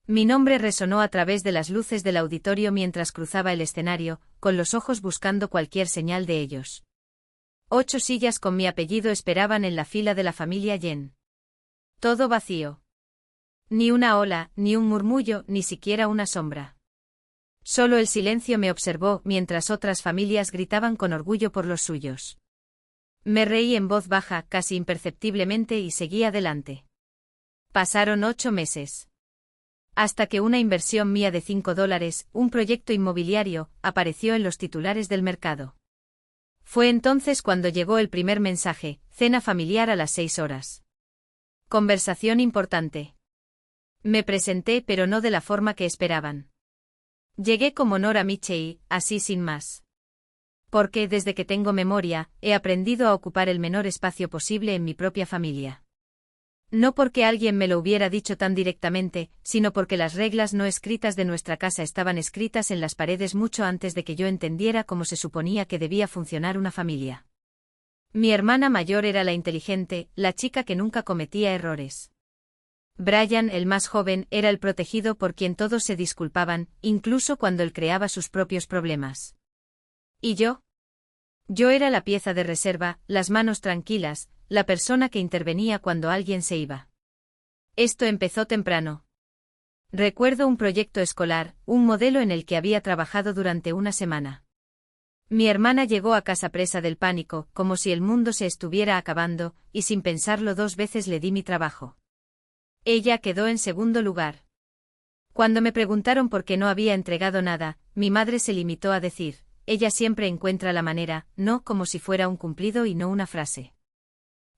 Mi nombre resonó a través de las luces del auditorio mientras cruzaba el escenario, con los ojos buscando cualquier señal de ellos. 8 sillas con mi apellido esperaban en la fila de la familia Yen. Todo vacío. Ni una ola, ni un murmullo, ni siquiera una sombra. Solo el silencio me observó mientras otras familias gritaban con orgullo por los suyos. Me reí en voz baja, casi imperceptiblemente, y seguí adelante. Pasaron 8 meses. Hasta que una inversión mía de $5, un proyecto inmobiliario, apareció en los titulares del mercado. Fue entonces cuando llegó el primer mensaje: cena familiar a las 6 horas. Conversación importante. Me presenté, pero no de la forma que esperaban. Llegué como Nora Michei, así sin más. Porque, desde que tengo memoria, he aprendido a ocupar el menor espacio posible en mi propia familia. No porque alguien me lo hubiera dicho tan directamente, sino porque las reglas no escritas de nuestra casa estaban escritas en las paredes mucho antes de que yo entendiera cómo se suponía que debía funcionar una familia. Mi hermana mayor era la inteligente, la chica que nunca cometía errores. Brian, el más joven, era el protegido por quien todos se disculpaban, incluso cuando él creaba sus propios problemas. ¿Y yo? Yo era la pieza de reserva, las manos tranquilas, la persona que intervenía cuando alguien se iba. Esto empezó temprano. Recuerdo un proyecto escolar, un modelo en el que había trabajado durante una semana. Mi hermana llegó a casa presa del pánico, como si el mundo se estuviera acabando, y sin pensarlo 2 veces le di mi trabajo. Ella quedó en segundo lugar. Cuando me preguntaron por qué no había entregado nada, mi madre se limitó a decir: ella siempre encuentra la manera, no, como si fuera un cumplido y no una frase.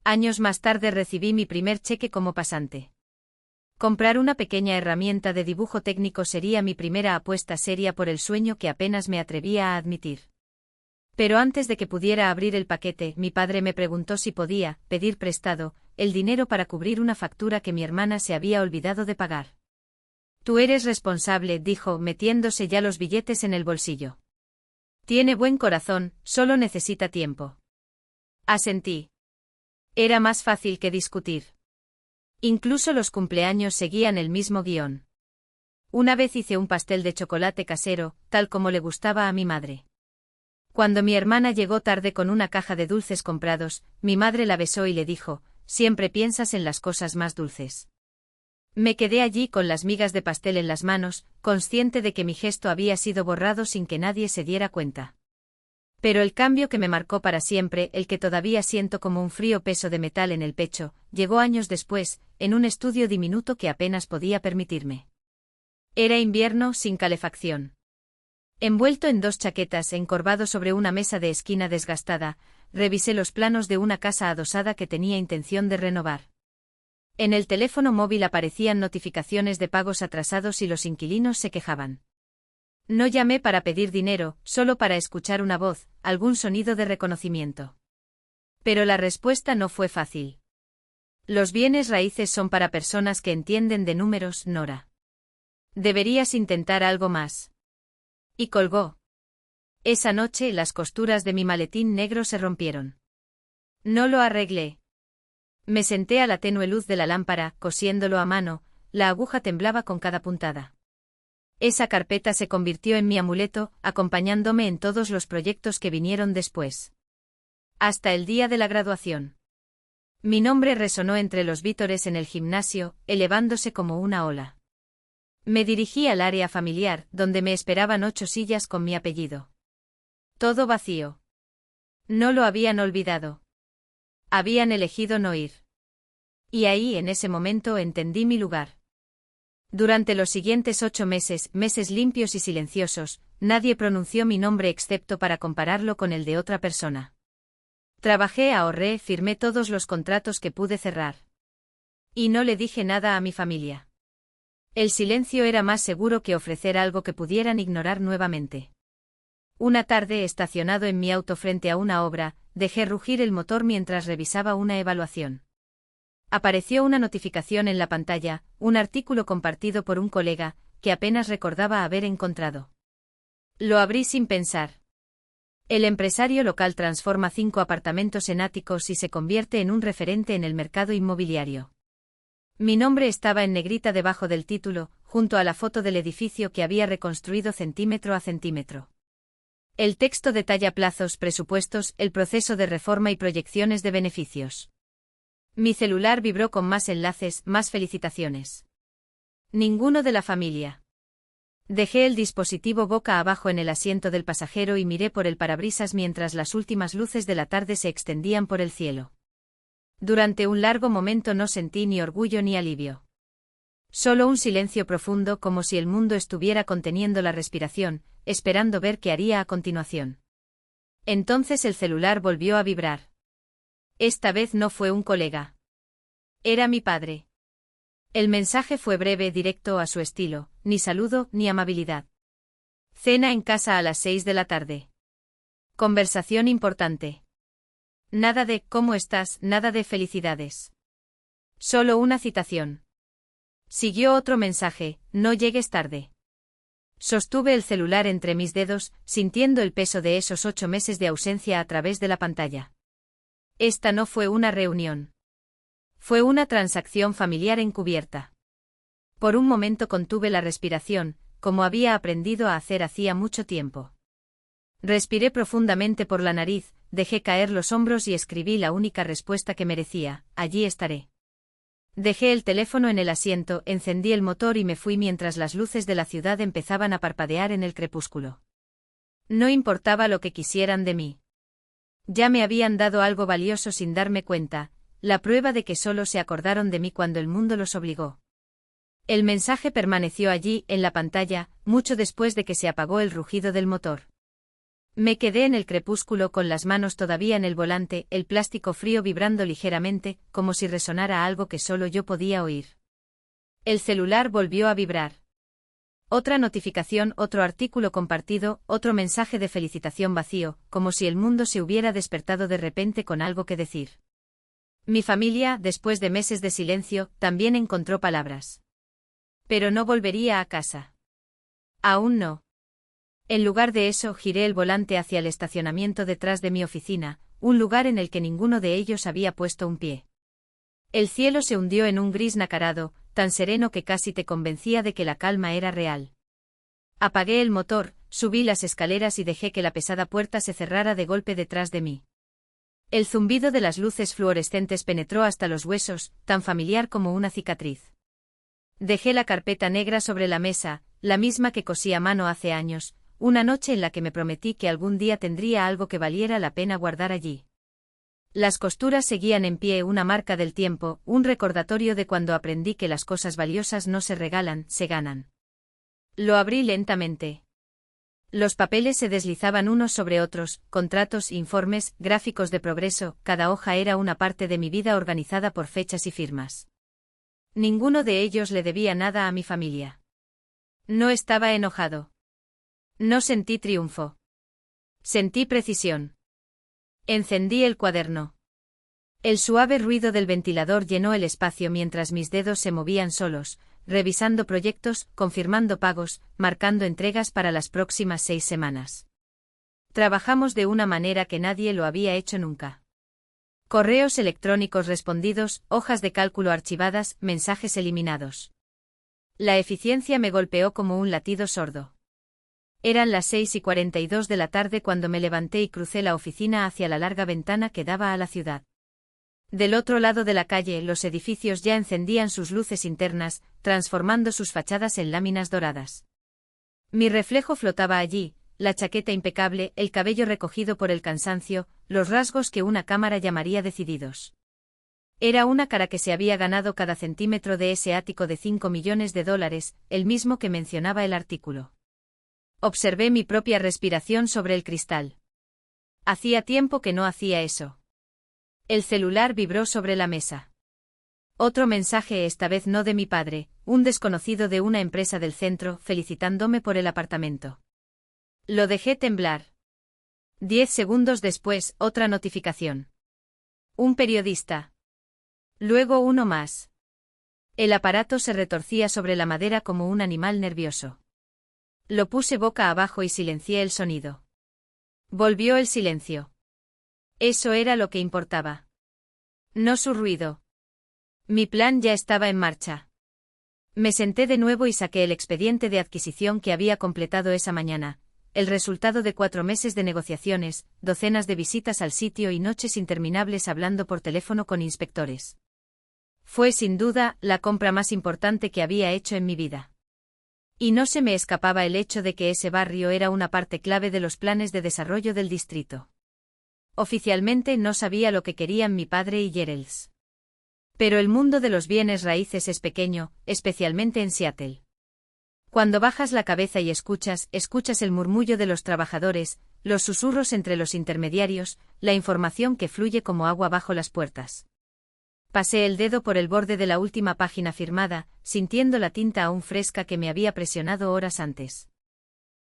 Años más tarde recibí mi primer cheque como pasante. Comprar una pequeña herramienta de dibujo técnico sería mi primera apuesta seria por el sueño que apenas me atrevía a admitir. Pero antes de que pudiera abrir el paquete, mi padre me preguntó si podía pedir prestado el dinero para cubrir una factura que mi hermana se había olvidado de pagar. Tú eres responsable, dijo, metiéndose ya los billetes en el bolsillo. Tiene buen corazón, solo necesita tiempo. Asentí. Era más fácil que discutir. Incluso los cumpleaños seguían el mismo guión. Una vez hice un pastel de chocolate casero, tal como le gustaba a mi madre. Cuando mi hermana llegó tarde con una caja de dulces comprados, mi madre la besó y le dijo: siempre piensas en las cosas más dulces. Me quedé allí con las migas de pastel en las manos, consciente de que mi gesto había sido borrado sin que nadie se diera cuenta. Pero el cambio que me marcó para siempre, el que todavía siento como un frío peso de metal en el pecho, llegó años después, en un estudio diminuto que apenas podía permitirme. Era invierno, sin calefacción. Envuelto en 2 chaquetas, encorvado sobre una mesa de esquina desgastada, revisé los planos de una casa adosada que tenía intención de renovar. En el teléfono móvil aparecían notificaciones de pagos atrasados y los inquilinos se quejaban. No llamé para pedir dinero, solo para escuchar una voz, algún sonido de reconocimiento. Pero la respuesta no fue fácil. Los bienes raíces son para personas que entienden de números, Nora. Deberías intentar algo más. Y colgó. Esa noche las costuras de mi maletín negro se rompieron. No lo arreglé. Me senté a la tenue luz de la lámpara, cosiéndolo a mano, la aguja temblaba con cada puntada. Esa carpeta se convirtió en mi amuleto, acompañándome en todos los proyectos que vinieron después. Hasta el día de la graduación. Mi nombre resonó entre los vítores en el gimnasio, elevándose como una ola. Me dirigí al área familiar, donde me esperaban 8 sillas con mi apellido. Todo vacío. No lo habían olvidado. Habían elegido no ir. Y ahí, en ese momento, entendí mi lugar. Durante los siguientes 8 meses, meses limpios y silenciosos, nadie pronunció mi nombre excepto para compararlo con el de otra persona. Trabajé, ahorré, firmé todos los contratos que pude cerrar. Y no le dije nada a mi familia. El silencio era más seguro que ofrecer algo que pudieran ignorar nuevamente. Una tarde, estacionado en mi auto frente a una obra, dejé rugir el motor mientras revisaba una evaluación. Apareció una notificación en la pantalla, un artículo compartido por un colega, que apenas recordaba haber encontrado. Lo abrí sin pensar. El empresario local transforma 5 apartamentos en áticos y se convierte en un referente en el mercado inmobiliario. Mi nombre estaba en negrita debajo del título, junto a la foto del edificio que había reconstruido centímetro a centímetro. El texto detalla plazos, presupuestos, el proceso de reforma y proyecciones de beneficios. Mi celular vibró con más enlaces, más felicitaciones. Ninguno de la familia. Dejé el dispositivo boca abajo en el asiento del pasajero y miré por el parabrisas mientras las últimas luces de la tarde se extendían por el cielo. Durante un largo momento no sentí ni orgullo ni alivio. Solo un silencio profundo, como si el mundo estuviera conteniendo la respiración, esperando ver qué haría a continuación. Entonces el celular volvió a vibrar. Esta vez no fue un colega. Era mi padre. El mensaje fue breve, directo a su estilo, ni saludo ni amabilidad. Cena en casa a las 6 de la tarde. Conversación importante. Nada de ¿cómo estás?, nada de felicidades. Solo una citación. Siguió otro mensaje, no llegues tarde. Sostuve el celular entre mis dedos, sintiendo el peso de esos 8 meses de ausencia a través de la pantalla. Esta no fue una reunión. Fue una transacción familiar encubierta. Por un momento contuve la respiración, como había aprendido a hacer hacía mucho tiempo. Respiré profundamente por la nariz, dejé caer los hombros y escribí la única respuesta que merecía: allí estaré. Dejé el teléfono en el asiento, encendí el motor y me fui mientras las luces de la ciudad empezaban a parpadear en el crepúsculo. No importaba lo que quisieran de mí. Ya me habían dado algo valioso sin darme cuenta, la prueba de que solo se acordaron de mí cuando el mundo los obligó. El mensaje permaneció allí, en la pantalla, mucho después de que se apagó el rugido del motor. Me quedé en el crepúsculo con las manos todavía en el volante, el plástico frío vibrando ligeramente, como si resonara algo que solo yo podía oír. El celular volvió a vibrar. Otra notificación, otro artículo compartido, otro mensaje de felicitación vacío, como si el mundo se hubiera despertado de repente con algo que decir. Mi familia, después de meses de silencio, también encontró palabras. Pero no volvería a casa. Aún no. En lugar de eso, giré el volante hacia el estacionamiento detrás de mi oficina, un lugar en el que ninguno de ellos había puesto un pie. El cielo se hundió en un gris nacarado, tan sereno que casi te convencía de que la calma era real. Apagué el motor, subí las escaleras y dejé que la pesada puerta se cerrara de golpe detrás de mí. El zumbido de las luces fluorescentes penetró hasta los huesos, tan familiar como una cicatriz. Dejé la carpeta negra sobre la mesa, la misma que cosí a mano hace años, una noche en la que me prometí que algún día tendría algo que valiera la pena guardar allí. Las costuras seguían en pie, una marca del tiempo, un recordatorio de cuando aprendí que las cosas valiosas no se regalan, se ganan. Lo abrí lentamente. Los papeles se deslizaban unos sobre otros, contratos, informes, gráficos de progreso, cada hoja era una parte de mi vida organizada por fechas y firmas. Ninguno de ellos le debía nada a mi familia. No estaba enojado. No sentí triunfo. Sentí precisión. Encendí el cuaderno. El suave ruido del ventilador llenó el espacio mientras mis dedos se movían solos, revisando proyectos, confirmando pagos, marcando entregas para las próximas 6 semanas. Trabajamos de una manera que nadie lo había hecho nunca. Correos electrónicos respondidos, hojas de cálculo archivadas, mensajes eliminados. La eficiencia me golpeó como un latido sordo. Eran las 6:42 de la tarde cuando me levanté y crucé la oficina hacia la larga ventana que daba a la ciudad. Del otro lado de la calle, los edificios ya encendían sus luces internas, transformando sus fachadas en láminas doradas. Mi reflejo flotaba allí, la chaqueta impecable, el cabello recogido por el cansancio, los rasgos que una cámara llamaría decididos. Era una cara que se había ganado cada centímetro de ese ático de $5 millones, el mismo que mencionaba el artículo. Observé mi propia respiración sobre el cristal. Hacía tiempo que no hacía eso. El celular vibró sobre la mesa. Otro mensaje, esta vez no de mi padre, un desconocido de una empresa del centro, felicitándome por el apartamento. Lo dejé temblar. 10 segundos después, otra notificación. Un periodista. Luego uno más. El aparato se retorcía sobre la madera como un animal nervioso. Lo puse boca abajo y silencié el sonido. Volvió el silencio. Eso era lo que importaba. No su ruido. Mi plan ya estaba en marcha. Me senté de nuevo y saqué el expediente de adquisición que había completado esa mañana, el resultado de 4 meses de negociaciones, docenas de visitas al sitio y noches interminables hablando por teléfono con inspectores. Fue sin duda la compra más importante que había hecho en mi vida. Y no se me escapaba el hecho de que ese barrio era una parte clave de los planes de desarrollo del distrito. Oficialmente no sabía lo que querían mi padre y Gerels. Pero el mundo de los bienes raíces es pequeño, especialmente en Seattle. Cuando bajas la cabeza y escuchas el murmullo de los trabajadores, los susurros entre los intermediarios, la información que fluye como agua bajo las puertas. Pasé el dedo por el borde de la última página firmada, sintiendo la tinta aún fresca que me había presionado horas antes.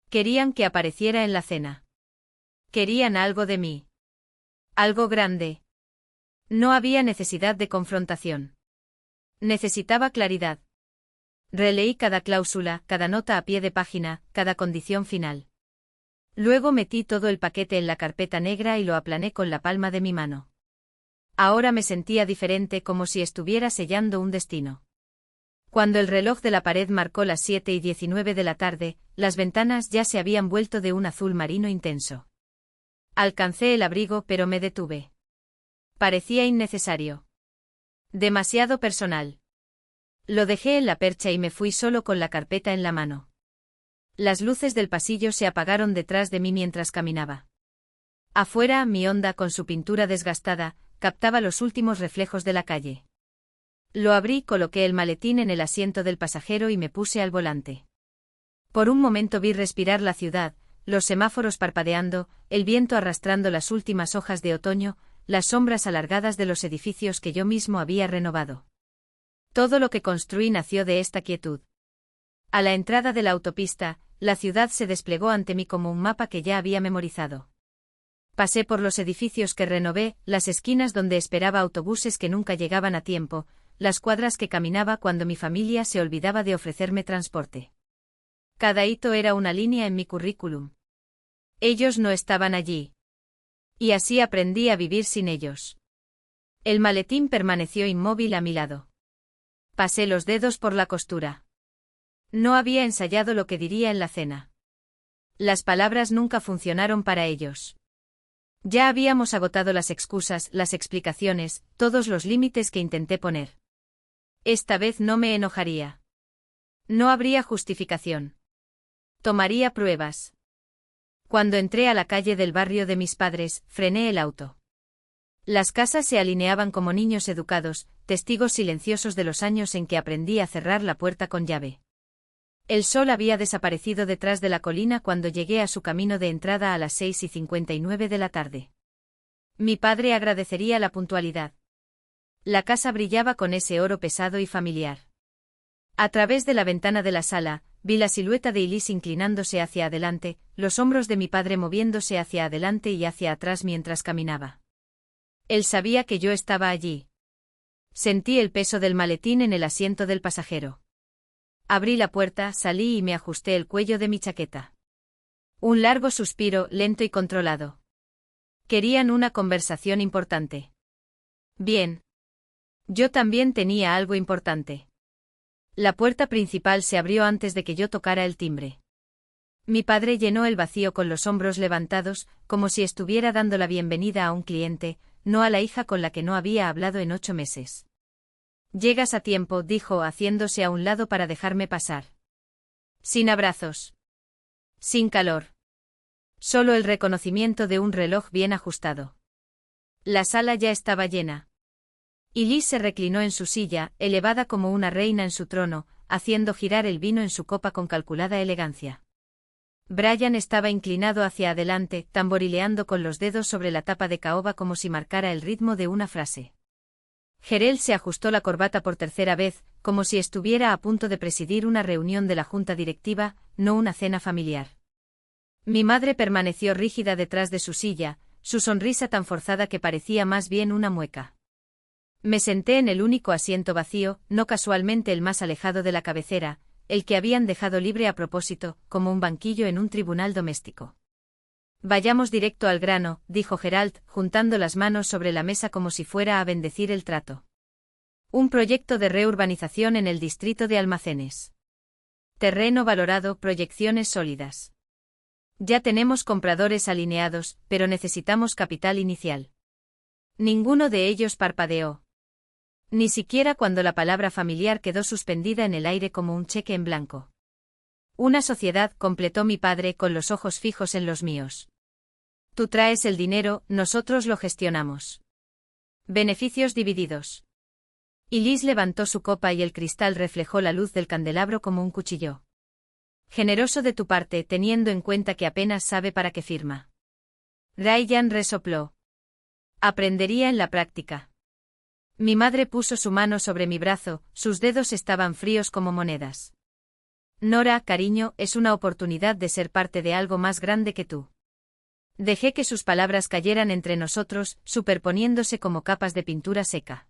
Querían que apareciera en la cena. Querían algo de mí. Algo grande. No había necesidad de confrontación. Necesitaba claridad. Releí cada cláusula, cada nota a pie de página, cada condición final. Luego metí todo el paquete en la carpeta negra y lo aplané con la palma de mi mano. Ahora me sentía diferente, como si estuviera sellando un destino. Cuando el reloj de la pared marcó las 7:19 de la tarde, las ventanas ya se habían vuelto de un azul marino intenso. Alcancé el abrigo, pero me detuve. Parecía innecesario. Demasiado personal. Lo dejé en la percha y me fui solo con la carpeta en la mano. Las luces del pasillo se apagaron detrás de mí mientras caminaba. Afuera, mi Honda, con su pintura desgastada, captaba los últimos reflejos de la calle. Lo abrí, coloqué el maletín en el asiento del pasajero y me puse al volante. Por un momento vi respirar la ciudad, los semáforos parpadeando, el viento arrastrando las últimas hojas de otoño, las sombras alargadas de los edificios que yo mismo había renovado. Todo lo que construí nació de esta quietud. A la entrada de la autopista, la ciudad se desplegó ante mí como un mapa que ya había memorizado. Pasé por los edificios que renové, las esquinas donde esperaba autobuses que nunca llegaban a tiempo, las cuadras que caminaba cuando mi familia se olvidaba de ofrecerme transporte. Cada hito era una línea en mi currículum. Ellos no estaban allí. Y así aprendí a vivir sin ellos. El maletín permaneció inmóvil a mi lado. Pasé los dedos por la costura. No había ensayado lo que diría en la cena. Las palabras nunca funcionaron para ellos. Ya habíamos agotado las excusas, las explicaciones, todos los límites que intenté poner. Esta vez no me enojaría. No habría justificación. Tomaría pruebas. Cuando entré a la calle del barrio de mis padres, frené el auto. Las casas se alineaban como niños educados, testigos silenciosos de los años en que aprendí a cerrar la puerta con llave. El sol había desaparecido detrás de la colina cuando llegué a su camino de entrada a las 6:59 de la tarde. Mi padre agradecería la puntualidad. La casa brillaba con ese oro pesado y familiar. A través de la ventana de la sala, vi la silueta de Elise inclinándose hacia adelante, los hombros de mi padre moviéndose hacia adelante y hacia atrás mientras caminaba. Él sabía que yo estaba allí. Sentí el peso del maletín en el asiento del pasajero. Abrí la puerta, salí y me ajusté el cuello de mi chaqueta. Un largo suspiro, lento y controlado. Querían una conversación importante. Bien. Yo también tenía algo importante. La puerta principal se abrió antes de que yo tocara el timbre. Mi padre llenó el vacío con los hombros levantados, como si estuviera dando la bienvenida a un cliente, no a la hija con la que no había hablado en 8 meses. Llegas a tiempo, dijo, haciéndose a un lado para dejarme pasar. Sin abrazos. Sin calor. Solo el reconocimiento de un reloj bien ajustado. La sala ya estaba llena. Y Liz se reclinó en su silla, elevada como una reina en su trono, haciendo girar el vino en su copa con calculada elegancia. Brian estaba inclinado hacia adelante, tamborileando con los dedos sobre la tapa de caoba como si marcara el ritmo de una frase. Gerald se ajustó la corbata por tercera vez, como si estuviera a punto de presidir una reunión de la junta directiva, no una cena familiar. Mi madre permaneció rígida detrás de su silla, su sonrisa tan forzada que parecía más bien una mueca. Me senté en el único asiento vacío, no casualmente el más alejado de la cabecera, el que habían dejado libre a propósito, como un banquillo en un tribunal doméstico. Vayamos directo al grano, dijo Gerald, juntando las manos sobre la mesa como si fuera a bendecir el trato. Un proyecto de reurbanización en el distrito de Almacenes. Terreno valorado, proyecciones sólidas. Ya tenemos compradores alineados, pero necesitamos capital inicial. Ninguno de ellos parpadeó. Ni siquiera cuando la palabra familiar quedó suspendida en el aire como un cheque en blanco. Una sociedad, completó mi padre con los ojos fijos en los míos. Tú traes el dinero, nosotros lo gestionamos. Beneficios divididos. Y Liz levantó su copa y el cristal reflejó la luz del candelabro como un cuchillo. Generoso de tu parte, teniendo en cuenta que apenas sabe para qué firma. Ryan resopló. Aprendería en la práctica. Mi madre puso su mano sobre mi brazo, sus dedos estaban fríos como monedas. Nora, cariño, es una oportunidad de ser parte de algo más grande que tú. Dejé que sus palabras cayeran entre nosotros, superponiéndose como capas de pintura seca.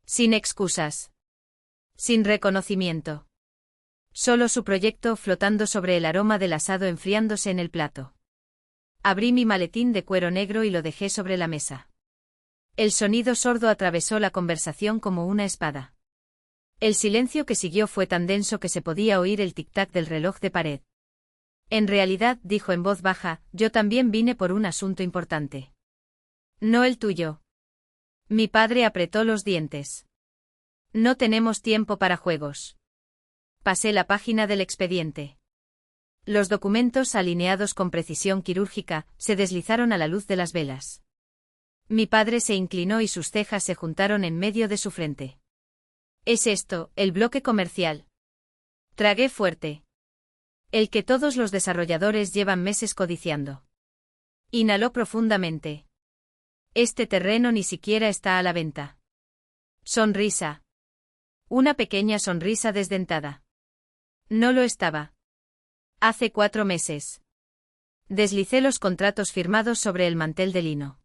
Sin excusas. Sin reconocimiento. Solo su proyecto flotando sobre el aroma del asado enfriándose en el plato. Abrí mi maletín de cuero negro y lo dejé sobre la mesa. El sonido sordo atravesó la conversación como una espada. El silencio que siguió fue tan denso que se podía oír el tic-tac del reloj de pared. En realidad, dijo en voz baja, yo también vine por un asunto importante. No el tuyo. Mi padre apretó los dientes. No tenemos tiempo para juegos. Pasé la página del expediente. Los documentos, alineados con precisión quirúrgica, se deslizaron a la luz de las velas. Mi padre se inclinó y sus cejas se juntaron en medio de su frente. ¿Es esto, el bloque comercial? Tragué fuerte. El que todos los desarrolladores llevan meses codiciando. Inhaló profundamente. Este terreno ni siquiera está a la venta. Sonrisa. Una pequeña sonrisa desdentada. No lo estaba. Hace 4 meses. Deslicé los contratos firmados sobre el mantel de lino.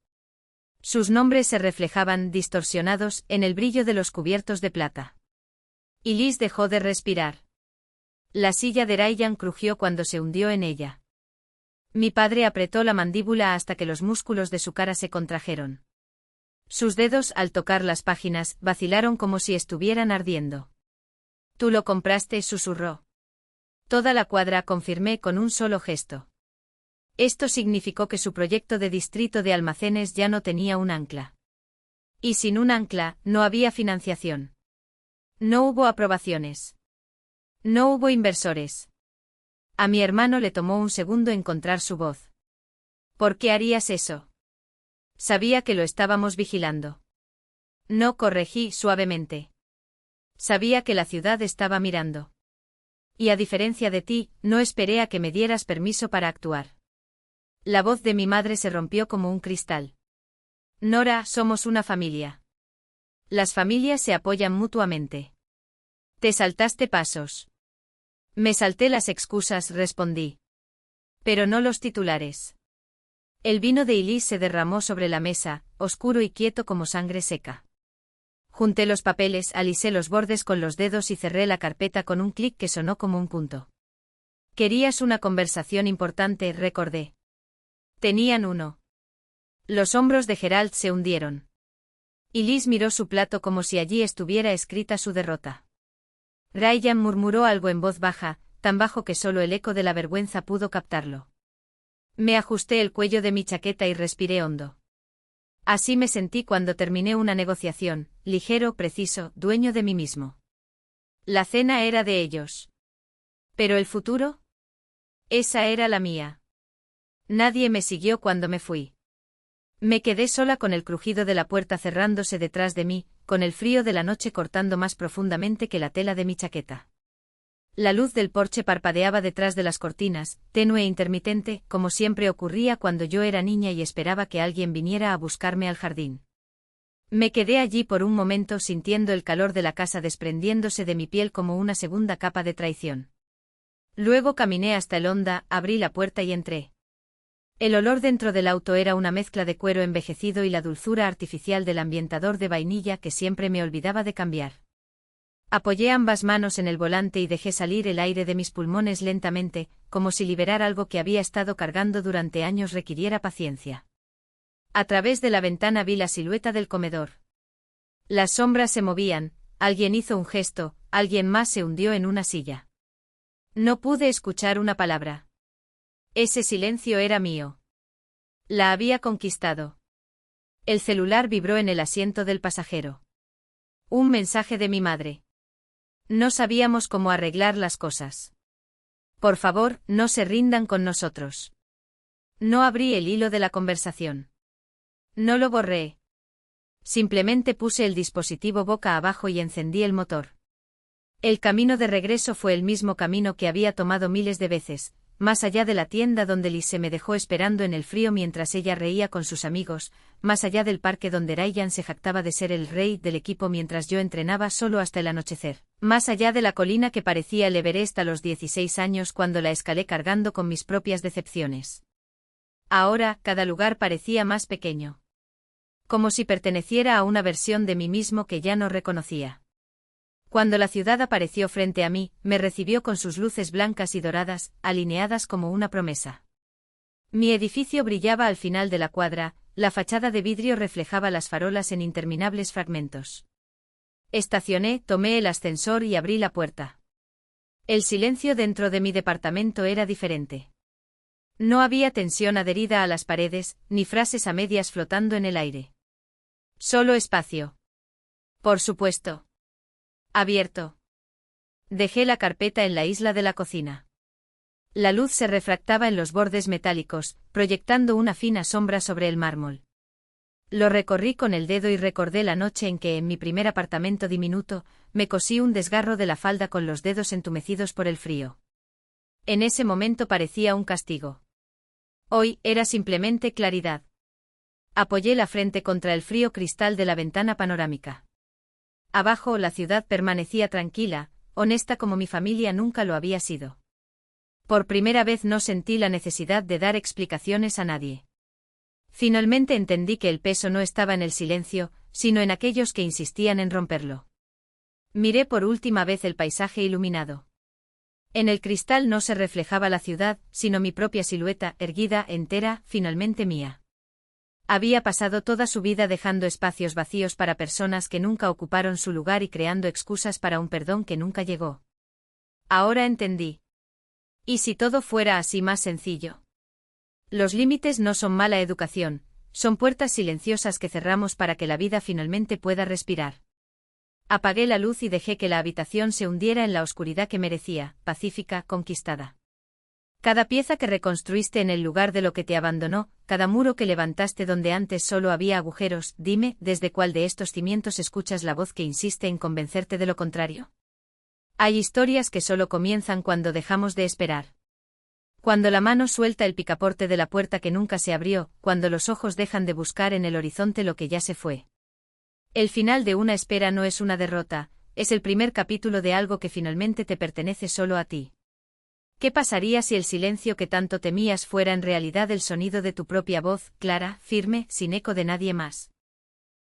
Sus nombres se reflejaban, distorsionados, en el brillo de los cubiertos de plata. Y Liz dejó de respirar. La silla de Ryan crujió cuando se hundió en ella. Mi padre apretó la mandíbula hasta que los músculos de su cara se contrajeron. Sus dedos, al tocar las páginas, vacilaron como si estuvieran ardiendo. Tú lo compraste, susurró. Toda la cuadra, confirmé con un solo gesto. Esto significó que su proyecto de distrito de almacenes ya no tenía un ancla. Y sin un ancla, no había financiación. No hubo aprobaciones. No hubo inversores. A mi hermano le tomó un segundo encontrar su voz. ¿Por qué harías eso? Sabía que lo estábamos vigilando. No, corregí suavemente. Sabía que la ciudad estaba mirando. Y a diferencia de ti, no esperé a que me dieras permiso para actuar. La voz de mi madre se rompió como un cristal. Nora, somos una familia. Las familias se apoyan mutuamente. Te saltaste pasos. Me salté las excusas, respondí. Pero no los titulares. El vino de Elise se derramó sobre la mesa, oscuro y quieto como sangre seca. Junté los papeles, alisé los bordes con los dedos y cerré la carpeta con un clic que sonó como un punto. Querías una conversación importante, recordé. Tenían uno. Los hombros de Gerald se hundieron. Y Liz miró su plato como si allí estuviera escrita su derrota. Ryan murmuró algo en voz baja, tan bajo que solo el eco de la vergüenza pudo captarlo. Me ajusté el cuello de mi chaqueta y respiré hondo. Así me sentí cuando terminé una negociación, ligero, preciso, dueño de mí mismo. La cena era de ellos. ¿Pero el futuro? Esa era la mía. Nadie me siguió cuando me fui. Me quedé sola con el crujido de la puerta cerrándose detrás de mí, con el frío de la noche cortando más profundamente que la tela de mi chaqueta. La luz del porche parpadeaba detrás de las cortinas, tenue e intermitente, como siempre ocurría cuando yo era niña y esperaba que alguien viniera a buscarme al jardín. Me quedé allí por un momento sintiendo el calor de la casa desprendiéndose de mi piel como una segunda capa de traición. Luego caminé hasta el Honda, abrí la puerta y entré. El olor dentro del auto era una mezcla de cuero envejecido y la dulzura artificial del ambientador de vainilla que siempre me olvidaba de cambiar. Apoyé ambas manos en el volante y dejé salir el aire de mis pulmones lentamente, como si liberar algo que había estado cargando durante años requiriera paciencia. A través de la ventana vi la silueta del comedor. Las sombras se movían, alguien hizo un gesto, alguien más se hundió en una silla. No pude escuchar una palabra. Ese silencio era mío. La había conquistado. El celular vibró en el asiento del pasajero. Un mensaje de mi madre. No sabíamos cómo arreglar las cosas. Por favor, no se rindan con nosotros. No abrí el hilo de la conversación. No lo borré. Simplemente puse el dispositivo boca abajo y encendí el motor. El camino de regreso fue el mismo camino que había tomado miles de veces, más allá de la tienda donde Liz se me dejó esperando en el frío mientras ella reía con sus amigos, más allá del parque donde Ryan se jactaba de ser el rey del equipo mientras yo entrenaba solo hasta el anochecer, más allá de la colina que parecía el Everest a los 16 años cuando la escalé cargando con mis propias decepciones. Ahora, cada lugar parecía más pequeño. Como si perteneciera a una versión de mí mismo que ya no reconocía. Cuando la ciudad apareció frente a mí, me recibió con sus luces blancas y doradas, alineadas como una promesa. Mi edificio brillaba al final de la cuadra, la fachada de vidrio reflejaba las farolas en interminables fragmentos. Estacioné, tomé el ascensor y abrí la puerta. El silencio dentro de mi departamento era diferente. No había tensión adherida a las paredes, ni frases a medias flotando en el aire. Solo espacio. Por supuesto. Abierto. Dejé la carpeta en la isla de la cocina. La luz se refractaba en los bordes metálicos, proyectando una fina sombra sobre el mármol. Lo recorrí con el dedo y recordé la noche en que en mi primer apartamento diminuto, me cosí un desgarro de la falda con los dedos entumecidos por el frío. En ese momento parecía un castigo. Hoy era simplemente claridad. Apoyé la frente contra el frío cristal de la ventana panorámica. Abajo la ciudad permanecía tranquila, honesta como mi familia nunca lo había sido. Por primera vez no sentí la necesidad de dar explicaciones a nadie. Finalmente entendí que el peso no estaba en el silencio, sino en aquellos que insistían en romperlo. Miré por última vez el paisaje iluminado. En el cristal no se reflejaba la ciudad, sino mi propia silueta, erguida, entera, finalmente mía. Había pasado toda su vida dejando espacios vacíos para personas que nunca ocuparon su lugar y creando excusas para un perdón que nunca llegó. Ahora entendí. ¿Y si todo fuera así más sencillo? Los límites no son mala educación, son puertas silenciosas que cerramos para que la vida finalmente pueda respirar. Apagué la luz y dejé que la habitación se hundiera en la oscuridad que merecía, pacífica, conquistada. Cada pieza que reconstruiste en el lugar de lo que te abandonó, cada muro que levantaste donde antes solo había agujeros, dime, ¿desde cuál de estos cimientos escuchas la voz que insiste en convencerte de lo contrario? Hay historias que solo comienzan cuando dejamos de esperar. Cuando la mano suelta el picaporte de la puerta que nunca se abrió, cuando los ojos dejan de buscar en el horizonte lo que ya se fue. El final de una espera no es una derrota, es el primer capítulo de algo que finalmente te pertenece solo a ti. ¿Qué pasaría si el silencio que tanto temías fuera en realidad el sonido de tu propia voz, clara, firme, sin eco de nadie más?